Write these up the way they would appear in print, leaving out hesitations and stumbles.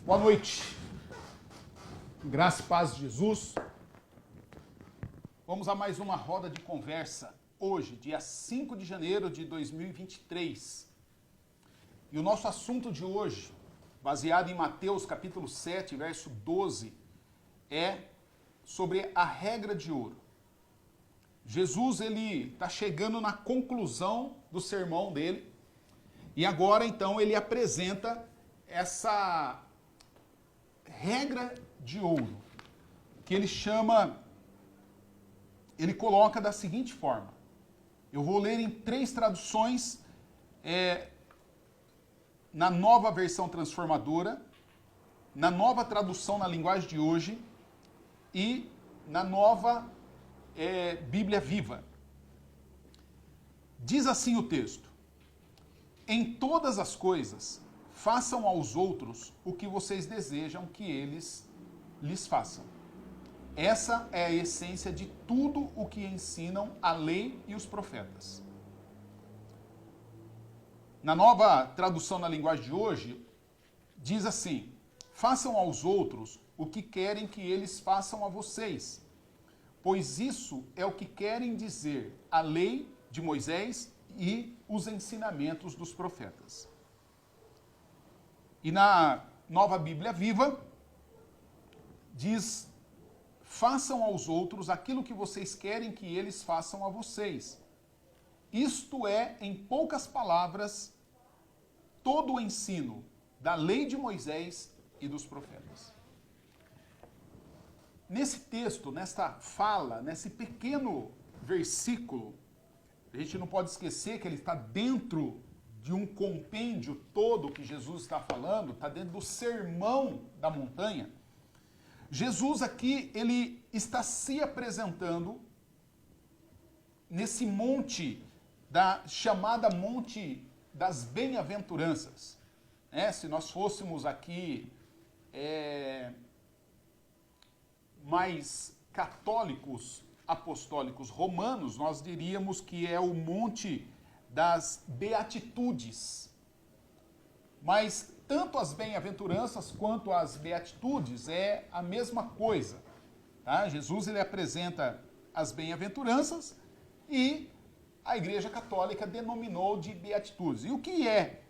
Boa noite. Graça e paz de Jesus. Vamos a mais uma roda de conversa. Hoje, dia 5 de janeiro de 2023. E o nosso assunto de hoje, baseado em Mateus capítulo 7, verso 12, é sobre a regra de ouro. Jesus, ele está chegando na conclusão do sermão dele. E agora, então, ele apresenta essa regra de ouro, que ele chama, ele coloca da seguinte forma. Eu vou ler em 3 traduções, na nova versão transformadora, na nova tradução na linguagem de hoje e na nova Bíblia Viva. Diz assim o texto: em todas as coisas, façam aos outros o que vocês desejam que eles lhes façam. Essa é a essência de tudo o que ensinam a lei e os profetas. Na nova tradução na linguagem de hoje, diz assim: façam aos outros o que querem que eles façam a vocês, pois isso é o que querem dizer a lei de Moisés e os ensinamentos dos profetas. E na nova Bíblia Viva, diz: façam aos outros aquilo que vocês querem que eles façam a vocês. Isto é, em poucas palavras, todo o ensino da lei de Moisés e dos profetas. Nesse texto, nesta fala, nesse pequeno versículo, a gente não pode esquecer que ele está dentro de um compêndio todo que Jesus está falando, está dentro do sermão da montanha. Jesus aqui, ele está se apresentando nesse monte, chamada Monte das Bem-aventuranças. Se nós fôssemos aqui mais católicos, apostólicos romanos, nós diríamos que é o Monte das Beatitudes. Mas tanto as bem-aventuranças quanto as beatitudes é a mesma coisa. Tá? Jesus, ele apresenta as bem-aventuranças e a Igreja Católica denominou de beatitudes. E o que é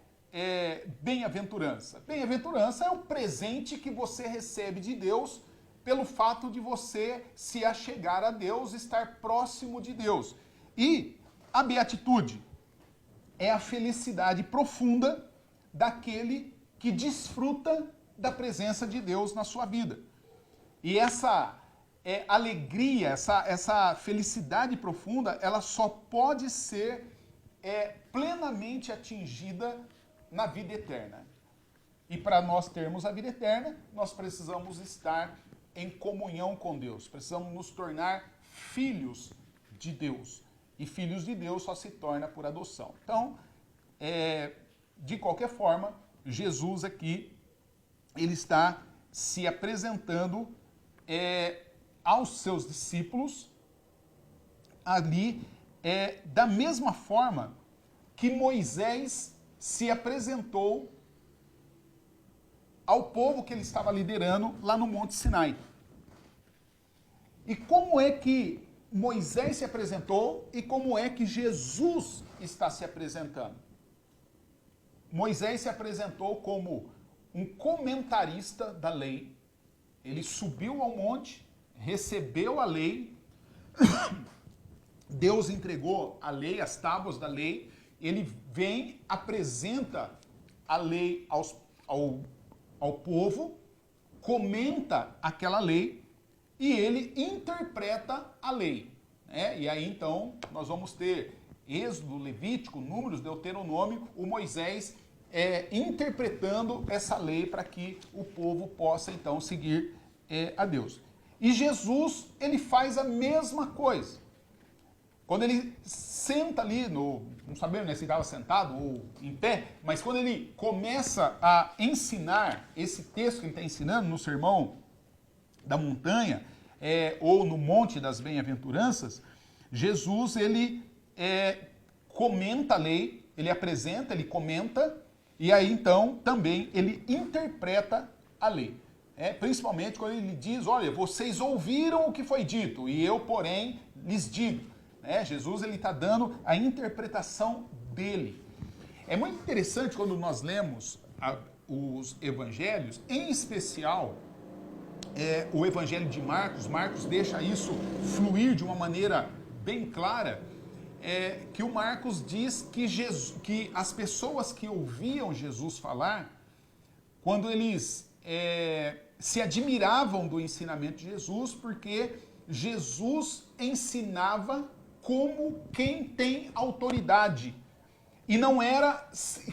bem-aventurança? Bem-aventurança é o presente que você recebe de Deus pelo fato de você se achegar a Deus, estar próximo de Deus. E a beatitude é a felicidade profunda daquele que desfruta da presença de Deus na sua vida. E essa alegria, essa felicidade profunda, ela só pode ser plenamente atingida na vida eterna. E para nós termos a vida eterna, nós precisamos estar em comunhão com Deus. Precisamos nos tornar filhos de Deus. E filhos de Deus só se torna por adoção. Então, de qualquer forma, Jesus aqui, ele está se apresentando aos seus discípulos ali da mesma forma que Moisés se apresentou ao povo que ele estava liderando lá no Monte Sinai. E como é que Moisés se apresentou e como é que Jesus está se apresentando? Moisés se apresentou como um comentarista da lei. Ele subiu ao monte, recebeu a lei, Deus entregou a lei, as tábuas da lei, ele vem, apresenta a lei ao povo, comenta aquela lei e ele interpreta a lei. E aí então nós vamos ter Êxodo, Levítico, Números, Deuteronômio, o Moisés interpretando essa lei para que o povo possa então seguir a Deus. E Jesus, ele faz a mesma coisa. Quando ele senta ali, não sabemos se estava sentado ou em pé, mas quando ele começa a ensinar esse texto que ele está ensinando no Sermão da Montanha, ou no Monte das Bem-aventuranças, Jesus, ele comenta a lei, ele apresenta, ele comenta, e aí então também ele interpreta a lei. Principalmente quando ele diz, olha, vocês ouviram o que foi dito, e eu, porém, lhes digo. Jesus está dando a interpretação dele. É muito interessante quando nós lemos os evangelhos, em especial o evangelho de Marcos. Marcos deixa isso fluir de uma maneira bem clara, que o Marcos diz que as pessoas que ouviam Jesus falar, quando eles se admiravam do ensinamento de Jesus, porque Jesus ensinava como quem tem autoridade, e não era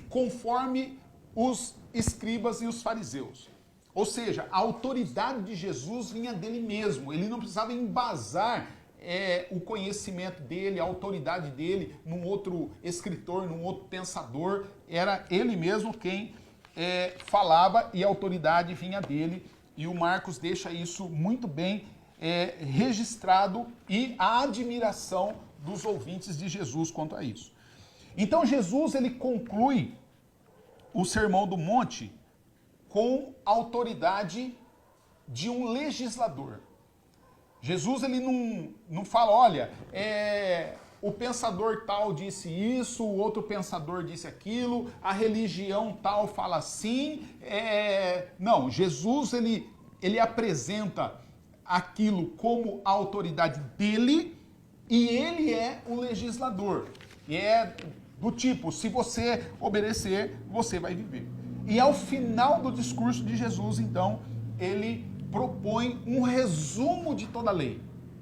conforme os escribas e os fariseus. Ou seja, a autoridade de Jesus vinha dele mesmo, ele não precisava embasar o conhecimento dele, a autoridade dele num outro escritor, num outro pensador, era ele mesmo quem falava e a autoridade vinha dele, e o Marcos deixa isso muito bem registrado e a admiração dos ouvintes de Jesus quanto a isso. Então Jesus ele conclui o Sermão do Monte com a autoridade de um legislador. Jesus ele não fala, olha, o pensador tal disse isso, o outro pensador disse aquilo, a religião tal fala assim. Não, Jesus ele apresenta aquilo como a autoridade dele, e ele é o legislador. E é do tipo, se você obedecer, você vai viver. E ao final do discurso de Jesus, então, ele propõe um resumo de toda a lei.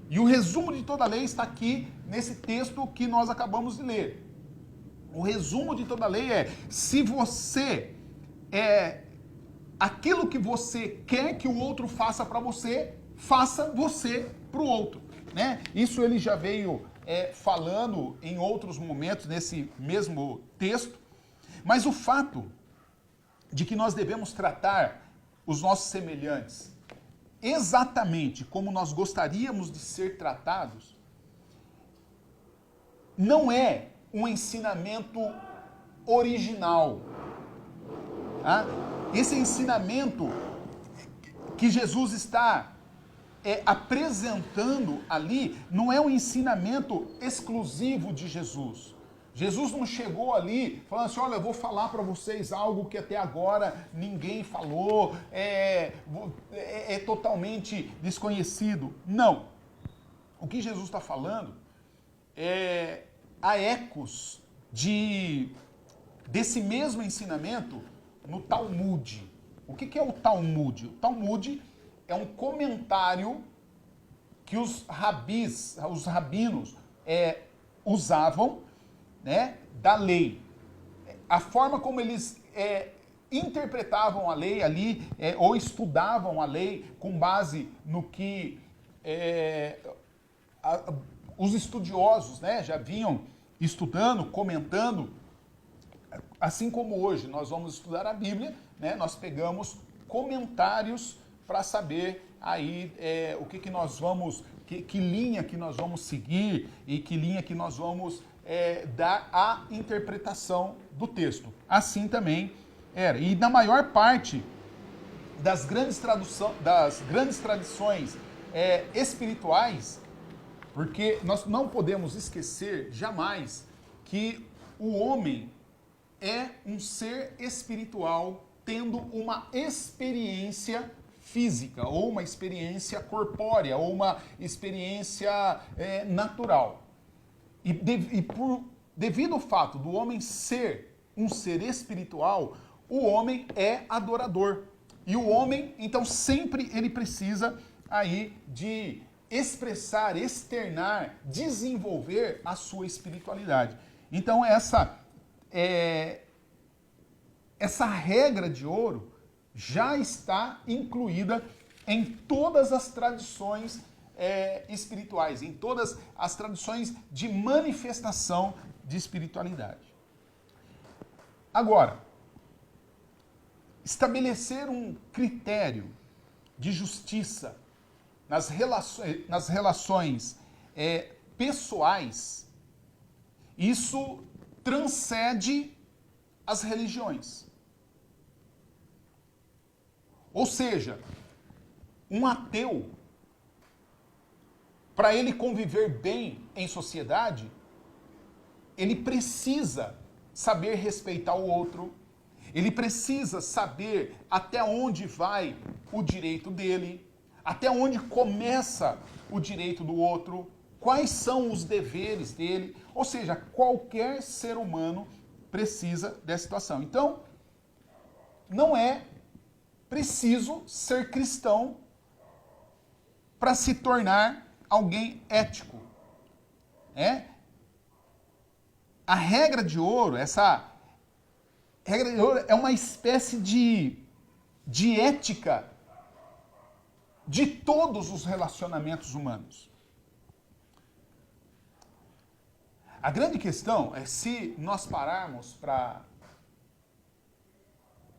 E o resumo de toda a lei está aqui nesse texto que nós acabamos de ler. O resumo de toda a lei se você aquilo que você quer que o outro faça para você, faça você para o outro. Isso ele já veio falando em outros momentos nesse mesmo texto, mas o fato de que nós devemos tratar os nossos semelhantes exatamente como nós gostaríamos de ser tratados, não é um ensinamento original. Tá? Esse ensinamento que Jesus está apresentando ali não é um ensinamento exclusivo de Jesus. Jesus não chegou ali falando assim, olha, eu vou falar para vocês algo que até agora ninguém falou, é totalmente desconhecido. Não. O que Jesus está falando há ecos desse mesmo ensinamento no Talmud. O que é o Talmud? O Talmud é um comentário que os rabinos usavam, da lei. A forma como eles interpretavam a lei ali, ou estudavam a lei com base no que os estudiosos já vinham estudando, comentando. Assim como hoje nós vamos estudar a Bíblia, nós pegamos comentários para saber aí o que nós vamos, que linha que nós vamos seguir e que linha que nós vamos dar a interpretação do texto. Assim também era. E na maior parte das grandes tradições espirituais, porque nós não podemos esquecer jamais que o homem é um ser espiritual tendo uma experiência física, ou uma experiência corpórea, ou uma experiência natural. E devido ao fato do homem ser um ser espiritual, o homem é adorador. E o homem, então, sempre ele precisa aí de expressar, externar, desenvolver a sua espiritualidade. Então, essa regra de ouro já está incluída em todas as tradições espirituais, em todas as tradições de manifestação de espiritualidade. Agora, estabelecer um critério de justiça nas relações pessoais, isso transcende as religiões. Ou seja, um ateu, para ele conviver bem em sociedade, ele precisa saber respeitar o outro, ele precisa saber até onde vai o direito dele, até onde começa o direito do outro, quais são os deveres dele. Ou seja, qualquer ser humano precisa dessa situação. Então, não é preciso ser cristão para se tornar alguém ético. A regra de ouro, essa regra de ouro é uma espécie de ética de todos os relacionamentos humanos. A grande questão é se nós pararmos para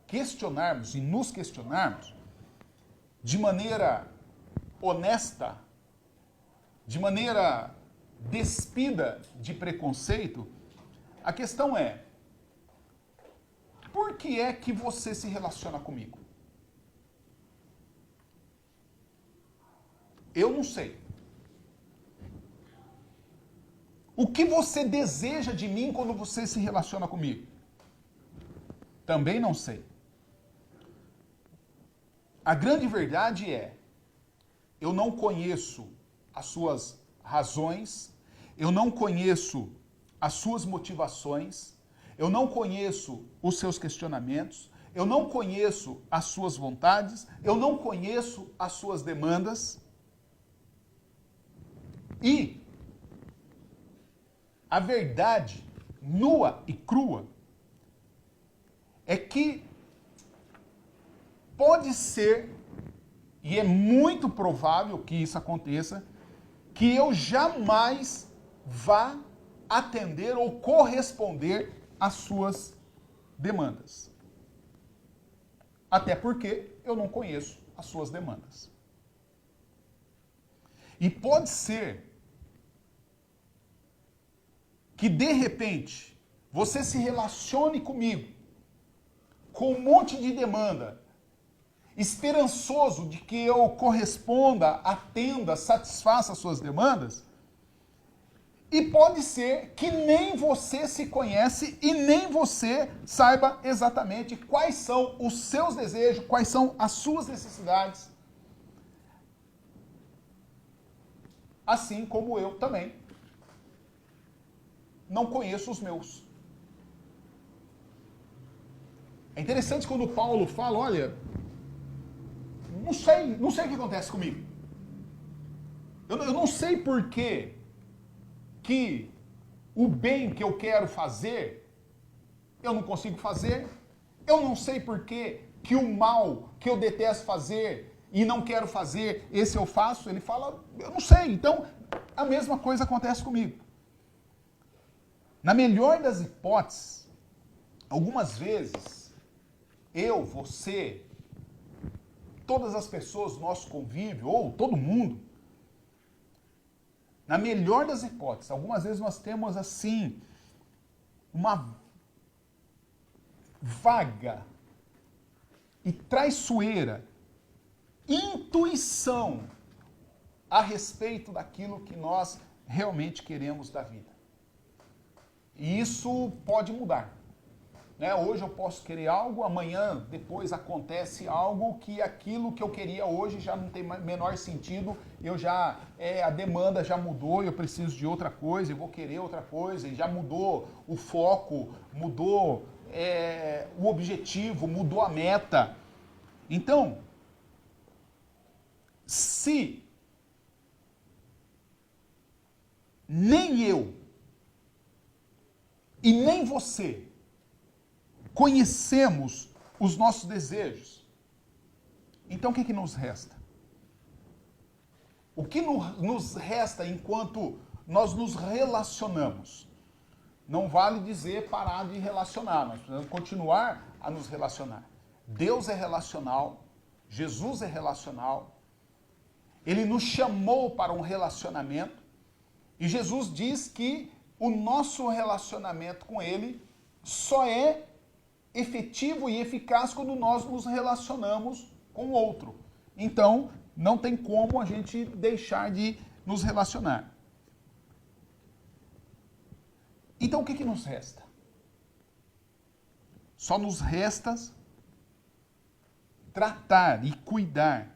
questionarmos e nos questionarmos de maneira honesta, de maneira despida de preconceito, a questão é: por que é que você se relaciona comigo? Eu não sei. O que você deseja de mim quando você se relaciona comigo? Também não sei. A grande verdade é, eu não conheço as suas razões, eu não conheço as suas motivações, eu não conheço os seus questionamentos, eu não conheço as suas vontades, eu não conheço as suas demandas. E a verdade nua e crua é que pode ser, e é muito provável que isso aconteça, que eu jamais vá atender ou corresponder às suas demandas. Até porque eu não conheço as suas demandas. E pode ser que, de repente, você se relacione comigo com um monte de demanda, esperançoso de que eu corresponda, atenda, satisfaça as suas demandas, e pode ser que nem você se conhece e nem você saiba exatamente quais são os seus desejos, quais são as suas necessidades, assim como eu também não conheço os meus. É interessante quando Paulo fala, olha, não sei o que acontece comigo. Eu não sei por que o bem que eu quero fazer, eu não consigo fazer. Eu não sei por que o mal que eu detesto fazer e não quero fazer, esse eu faço. Ele fala, eu não sei. Então, a mesma coisa acontece comigo. Na melhor das hipóteses, algumas vezes, eu, você, todas as pessoas do nosso convívio, ou todo mundo, na melhor das hipóteses, algumas vezes nós temos assim, uma vaga e traiçoeira intuição a respeito daquilo que nós realmente queremos da vida. E isso pode mudar. Hoje eu posso querer algo, amanhã, depois acontece algo que aquilo que eu queria hoje já não tem menor sentido, a demanda já mudou, eu preciso de outra coisa, eu vou querer outra coisa, e já mudou o foco, mudou o objetivo, mudou a meta. Então, se nem eu e nem você conhecemos os nossos desejos, então o que nos resta? O que nos resta enquanto nós nos relacionamos? Não vale dizer parar de relacionar, nós precisamos continuar a nos relacionar. Deus é relacional, Jesus é relacional, Ele nos chamou para um relacionamento, e Jesus diz que o nosso relacionamento com Ele só é efetivo e eficaz quando nós nos relacionamos com o outro. Então, não tem como a gente deixar de nos relacionar. Então, o que nos resta? Só nos resta tratar e cuidar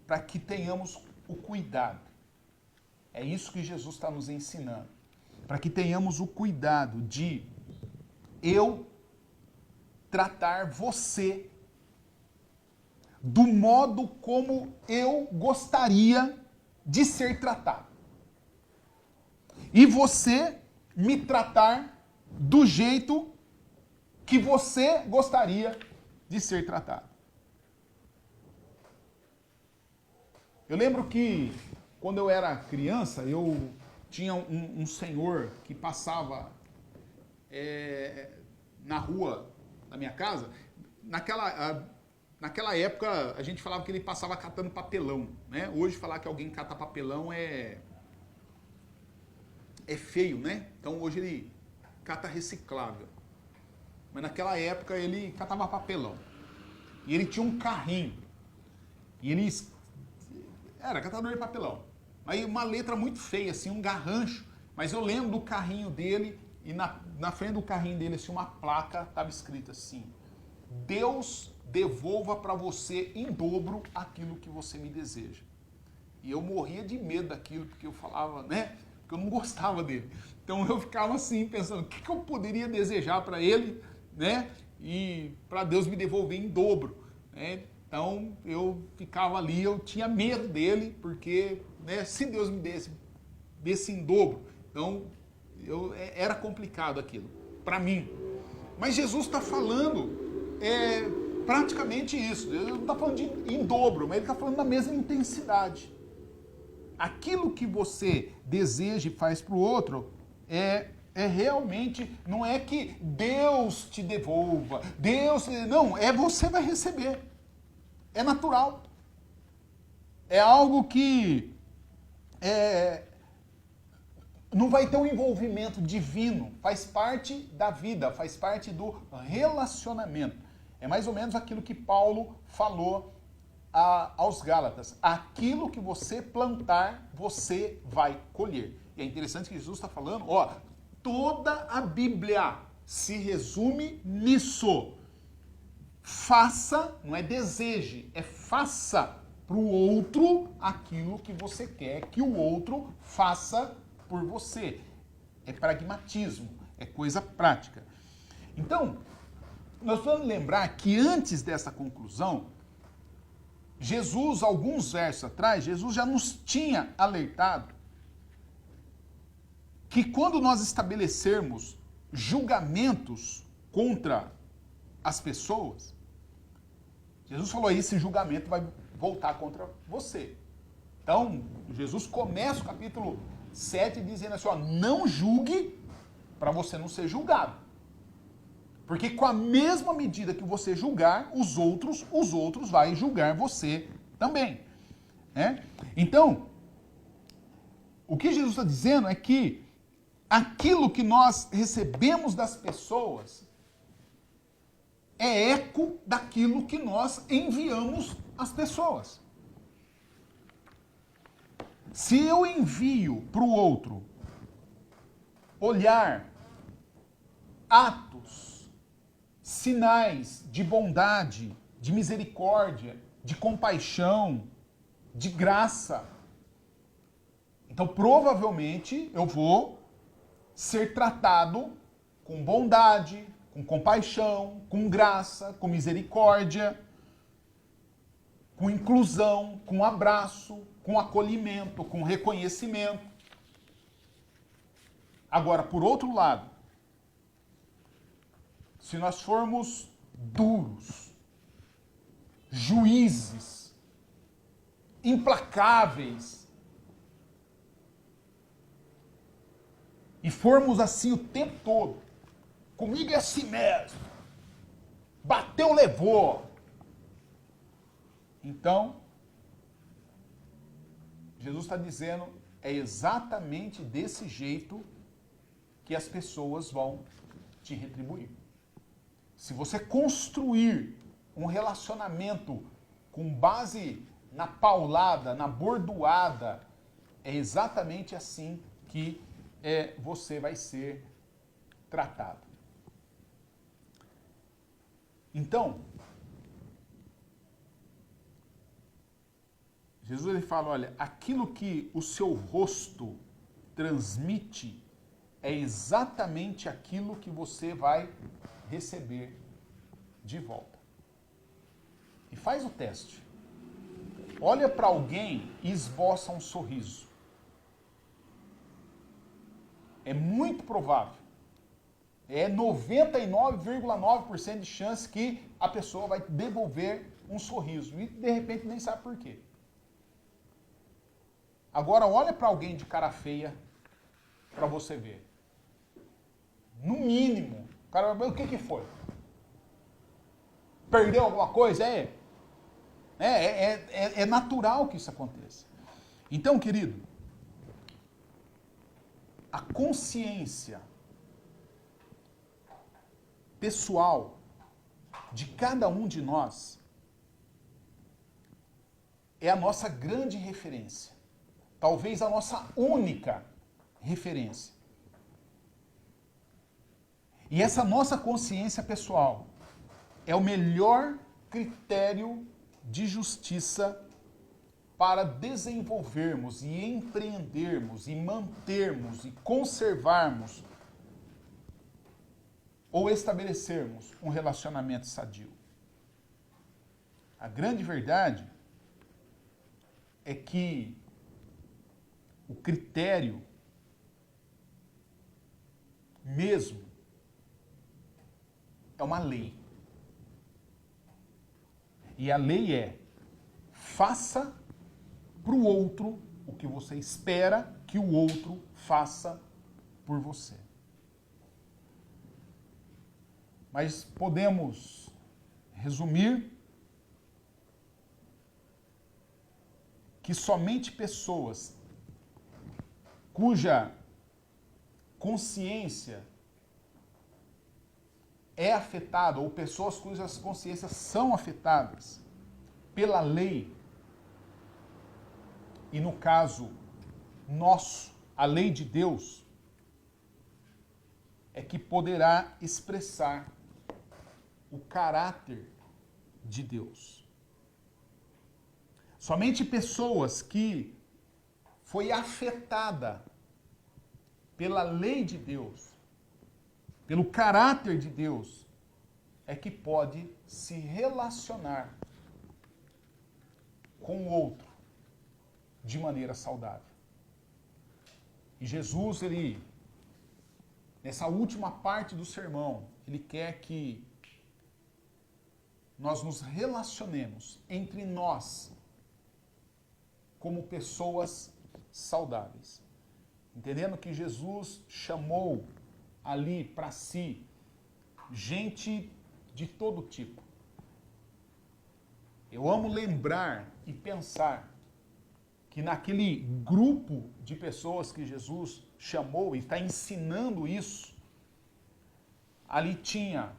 para que tenhamos o cuidado. É isso que Jesus está nos ensinando. Para que tenhamos o cuidado de eu tratar você do modo como eu gostaria de ser tratado. E você me tratar do jeito que você gostaria de ser tratado. Eu lembro que quando eu era criança, eu tinha um senhor que passava na rua da minha casa. Naquela época, a gente falava que ele passava catando papelão, né? Hoje, falar que alguém cata papelão é feio, né? Então, hoje ele cata reciclável. Mas naquela época, ele catava papelão. E ele tinha um carrinho. E ele era catador de papelão. Aí uma letra muito feia, assim, um garrancho. Mas eu lembro do carrinho dele, e na frente do carrinho dele, assim, uma placa, estava escrito assim: Deus devolva para você em dobro aquilo que você me deseja. E eu morria de medo daquilo, porque eu falava, né? Porque eu não gostava dele. Então eu ficava assim, pensando, o que eu poderia desejar para ele, né? E para Deus me devolver em dobro, né? Então eu ficava ali, eu tinha medo dele, porque, né, se Deus me desse em dobro, então era complicado aquilo, para mim. Mas Jesus está falando praticamente isso. Ele não está falando em dobro, mas ele está falando da mesma intensidade. Aquilo que você deseja e faz para o outro é realmente, não é que Deus te devolva, não, você vai receber. É natural. É algo que não vai ter um envolvimento divino, faz parte da vida, faz parte do relacionamento. É mais ou menos aquilo que Paulo falou aos Gálatas. Aquilo que você plantar, você vai colher. E é interessante que Jesus está falando, toda a Bíblia se resume nisso. Faça, não é deseje, é faça para o outro aquilo que você quer que o outro faça por você. É pragmatismo, é coisa prática. Então, nós vamos lembrar que antes dessa conclusão, Jesus, alguns versos atrás, Jesus já nos tinha alertado que quando nós estabelecermos julgamentos contra as pessoas, Jesus falou, esse julgamento vai voltar contra você. Então, Jesus começa o capítulo 7 dizendo assim, não julgue para você não ser julgado. Porque com a mesma medida que você julgar os outros vai julgar você também. Né? Então, o que Jesus está dizendo é que aquilo que nós recebemos das pessoas é eco daquilo que nós enviamos às pessoas. Se eu envio para o outro olhar, atos, sinais de bondade, de misericórdia, de compaixão, de graça, então provavelmente eu vou ser tratado com bondade, com compaixão, com graça, com misericórdia, com inclusão, com abraço, com acolhimento, com reconhecimento. Agora, por outro lado, se nós formos duros, juízes, implacáveis, e formos assim o tempo todo, comigo é assim mesmo, bateu, levou. Então, Jesus está dizendo, é exatamente desse jeito que as pessoas vão te retribuir. Se você construir um relacionamento com base na paulada, na bordoada, é exatamente assim que você vai ser tratado. Então, Jesus ele fala, olha, aquilo que o seu rosto transmite é exatamente aquilo que você vai receber de volta. E faz o teste. Olha para alguém e esboça um sorriso. É muito provável, é 99,9% de chance que a pessoa vai devolver um sorriso. E de repente nem sabe por quê. Agora olha para alguém de cara feia para você ver. No mínimo, o cara vai ver o que foi? Perdeu alguma coisa? É natural que isso aconteça. Então, querido, a consciência pessoal de cada um de nós é a nossa grande referência. Talvez a nossa única referência. E essa nossa consciência pessoal é o melhor critério de justiça para desenvolvermos e empreendermos e mantermos e conservarmos ou estabelecermos um relacionamento sadio. A grande verdade é que o critério mesmo é uma lei. E a lei é: faça para o outro o que você espera que o outro faça por você. Mas podemos resumir que somente pessoas cuja consciência é afetada, ou pessoas cujas consciências são afetadas pela lei, e no caso nosso, a lei de Deus, é que poderá expressar o caráter de Deus. Somente pessoas que foi afetada pela lei de Deus, pelo caráter de Deus, é que pode se relacionar com o outro de maneira saudável. E Jesus, nessa última parte do sermão, ele quer que nós nos relacionemos entre nós como pessoas saudáveis. Entendendo que Jesus chamou ali para si gente de todo tipo. Eu amo lembrar e pensar que naquele grupo de pessoas que Jesus chamou e está ensinando isso, ali tinha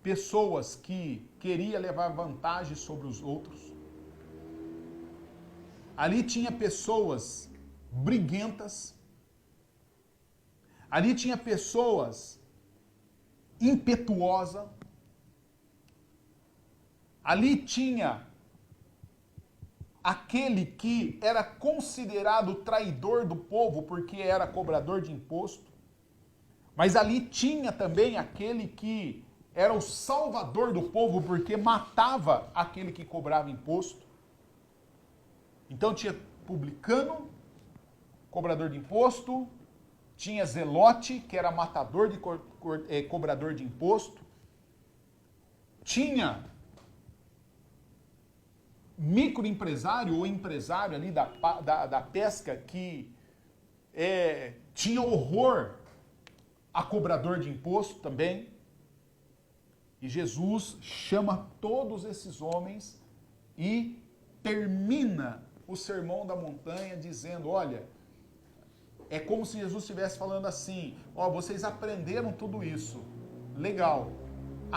pessoas que queriam levar vantagem sobre os outros. Ali tinha pessoas briguentas. Ali tinha pessoas impetuosas. Ali tinha aquele que era considerado traidor do povo porque era cobrador de imposto. Mas ali tinha também aquele que era o salvador do povo porque matava aquele que cobrava imposto. Então tinha publicano, cobrador de imposto, tinha zelote, que era matador de cobrador de imposto, tinha microempresário ou empresário ali da pesca que tinha horror a cobrador de imposto também. E Jesus chama todos esses homens e termina o Sermão da Montanha dizendo, olha, é como se Jesus estivesse falando assim, ó, vocês aprenderam tudo isso, legal,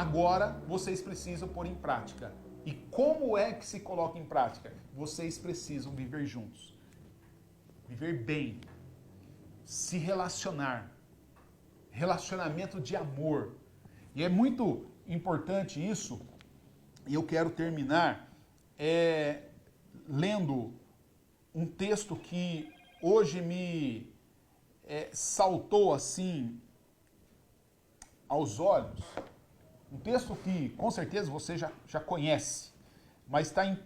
agora vocês precisam pôr em prática. E como é que se coloca em prática? Vocês precisam viver juntos. Viver bem. Se relacionar. Relacionamento de amor. E é muito importante isso. E eu quero terminar lendo um texto que hoje me saltou assim aos olhos. Um texto que com certeza você já conhece, mas está em 1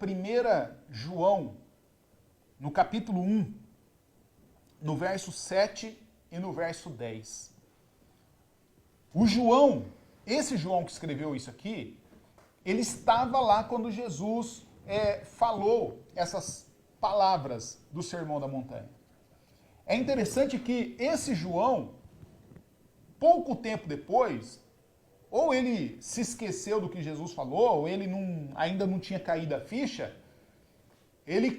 João, no capítulo 1, no verso 7 e no verso 10. O João, esse João que escreveu isso aqui, ele estava lá quando Jesus falou essas palavras do Sermão da Montanha. É interessante que esse João, pouco tempo depois, ou ele se esqueceu do que Jesus falou, ou ele ainda não tinha caído a ficha, ele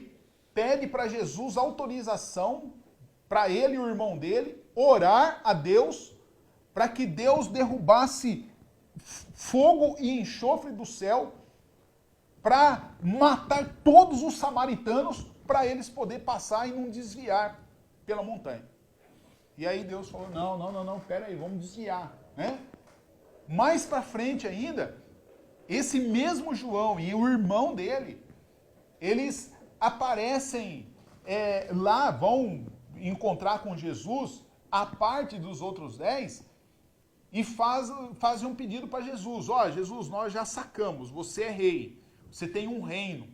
pede para Jesus autorização para ele e o irmão dele orar a Deus para que Deus derrubasse fogo e enxofre do céu para matar todos os samaritanos para eles poderem passar e não desviar pela montanha. E aí Deus falou, não, pera aí, vamos desviar, né? Mais para frente ainda, esse mesmo João e o irmão dele, eles aparecem lá, vão encontrar com Jesus, a parte dos outros 10, e fazem um pedido para Jesus. Jesus, nós já sacamos, você é rei, você tem um reino,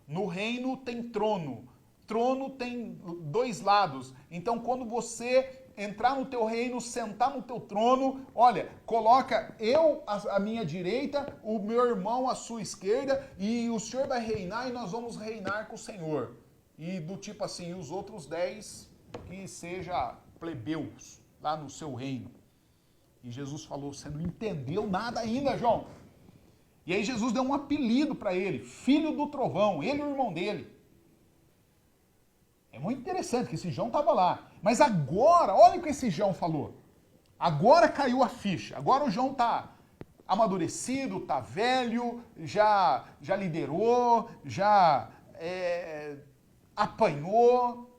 no reino tem trono tem 2 lados, então quando você entrar no teu reino, sentar no teu trono, olha, coloca eu à minha direita, o meu irmão à sua esquerda, e o Senhor vai reinar e nós vamos reinar com o Senhor. E do tipo assim, os outros 10 que seja plebeus lá no seu reino. E Jesus falou, você não entendeu nada ainda, João. E aí Jesus deu um apelido para ele, Filho do Trovão, ele e o irmão dele. É muito interessante que esse João estava lá. Mas agora, olha o que esse João falou. Agora caiu a ficha. Agora o João está amadurecido, está velho, já liderou, já apanhou.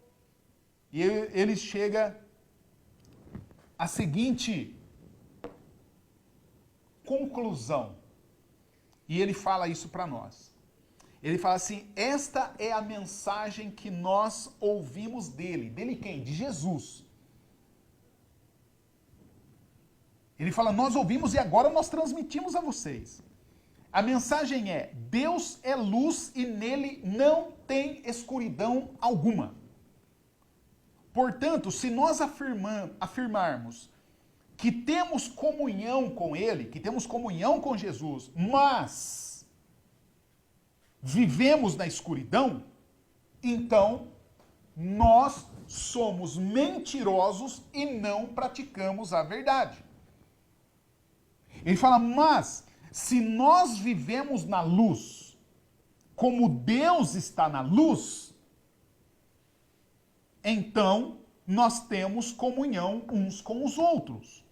E ele chega à seguinte conclusão. E ele fala isso para nós. Ele fala assim, esta é a mensagem que nós ouvimos dele. Dele quem? De Jesus. Ele fala, nós ouvimos e agora nós transmitimos a vocês. A mensagem é, Deus é luz e nele não tem escuridão alguma. Portanto, se nós afirmarmos que temos comunhão com ele, que temos comunhão com Jesus, mas vivemos na escuridão, então nós somos mentirosos e não praticamos a verdade. Ele fala, mas se nós vivemos na luz, como Deus está na luz, então nós temos comunhão uns com os outros.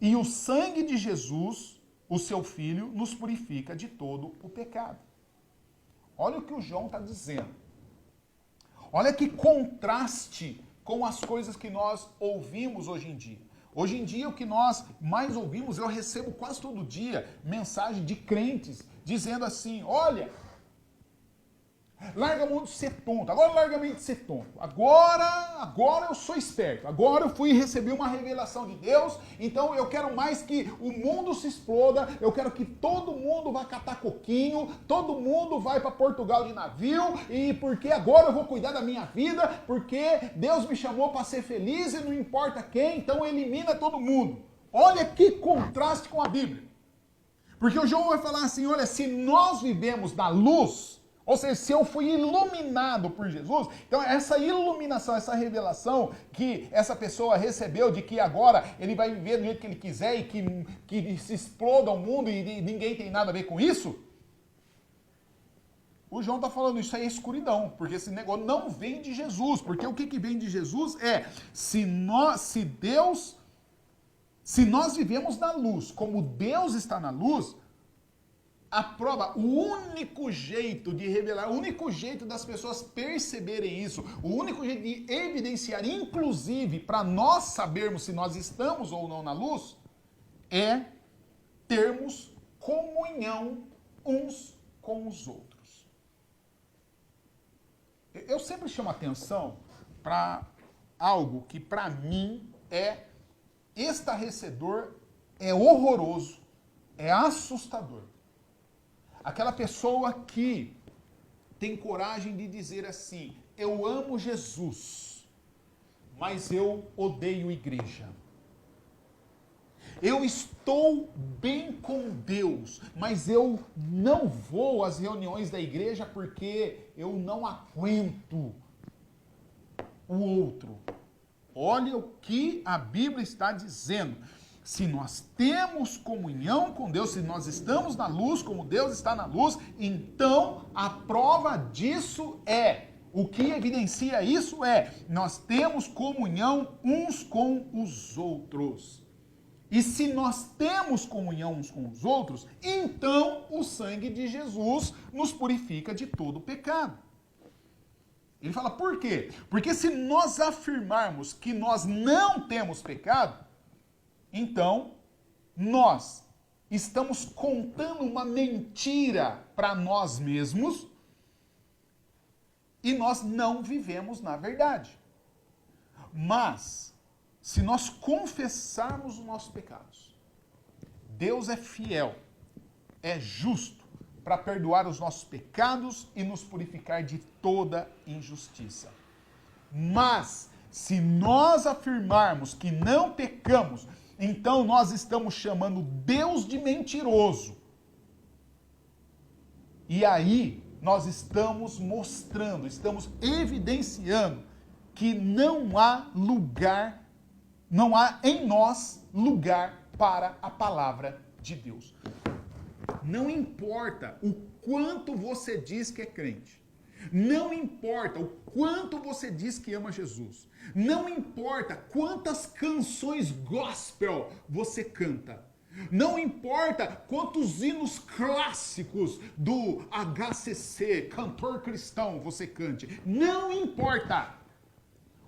E o sangue de Jesus, o seu Filho, nos purifica de todo o pecado. Olha o que o João está dizendo. Olha que contraste com as coisas que nós ouvimos hoje em dia. Hoje em dia, o que nós mais ouvimos, eu recebo quase todo dia mensagem de crentes dizendo assim, olha, larga a mão de ser tonto, agora larga a mão de ser tonto, agora eu sou esperto, agora eu fui receber uma revelação de Deus, então eu quero mais que o mundo se exploda, eu quero que todo mundo vá catar coquinho, todo mundo vai para Portugal de navio, e porque agora eu vou cuidar da minha vida, porque Deus me chamou para ser feliz e não importa quem, então elimina todo mundo. Olha que contraste com a Bíblia. Porque o João vai falar assim, olha, se nós vivemos na luz, ou seja, se eu fui iluminado por Jesus, então essa iluminação, essa revelação que essa pessoa recebeu de que agora ele vai viver do jeito que ele quiser e que se exploda o mundo e ninguém tem nada a ver com isso, o João está falando isso aí é escuridão, porque esse negócio não vem de Jesus, porque o que vem de Jesus é, se Se nós vivemos na luz, como Deus está na luz, a prova, o único jeito de revelar, o único jeito das pessoas perceberem isso, o único jeito de evidenciar, inclusive para nós sabermos se nós estamos ou não na luz, é termos comunhão uns com os outros. Eu sempre chamo atenção para algo que para mim é estarrecedor, é horroroso, é assustador. Aquela pessoa que tem coragem de dizer assim: eu amo Jesus, mas eu odeio igreja. Eu estou bem com Deus, mas eu não vou às reuniões da igreja porque eu não aguento o outro. Olha o que a Bíblia está dizendo. Se nós temos comunhão com Deus, se nós estamos na luz como Deus está na luz, então a prova disso é, o que evidencia isso é, nós temos comunhão uns com os outros. E se nós temos comunhão uns com os outros, então o sangue de Jesus nos purifica de todo pecado. Ele fala, por quê? Porque se nós afirmarmos que nós não temos pecado, então nós estamos contando uma mentira para nós mesmos e nós não vivemos na verdade. Mas, se nós confessarmos os nossos pecados, Deus é fiel, é justo para perdoar os nossos pecados e nos purificar de toda injustiça. Mas, se nós afirmarmos que não pecamos, então nós estamos chamando Deus de mentiroso. E aí nós estamos mostrando, estamos evidenciando que não há lugar, não há em nós lugar para a palavra de Deus. Não importa o quanto você diz que é crente. Não importa o quanto você diz que ama Jesus. Não importa quantas canções gospel você canta. Não importa quantos hinos clássicos do HCC, cantor cristão, você cante. Não importa.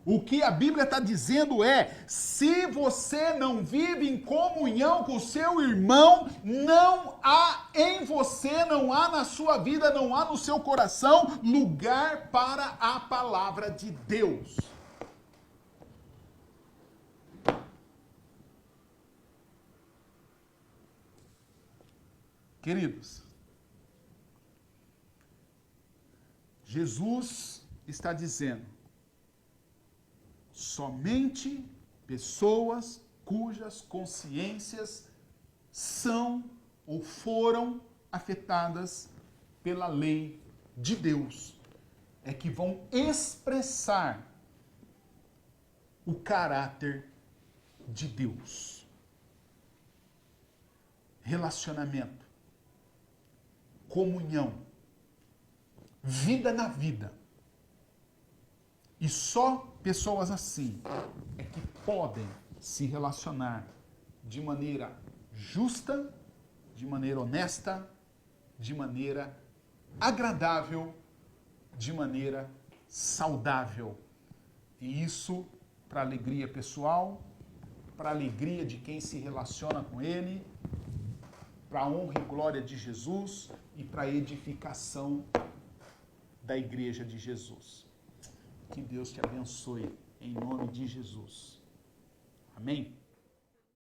O que a Bíblia está dizendo é, se você não vive em comunhão com o seu irmão, não há em você, não há na sua vida, não há no seu coração lugar para a palavra de Deus. Queridos, Jesus está dizendo, somente pessoas cujas consciências são ou foram afetadas pela lei de Deus é que vão expressar o caráter de Deus. Relacionamento, comunhão, vida na vida. E só pessoas assim é que podem se relacionar de maneira justa, de maneira honesta, de maneira agradável, de maneira saudável. E isso para a alegria pessoal, para a alegria de quem se relaciona com ele, para a honra e glória de Jesus e para a edificação da igreja de Jesus. Que Deus te abençoe, em nome de Jesus. Amém?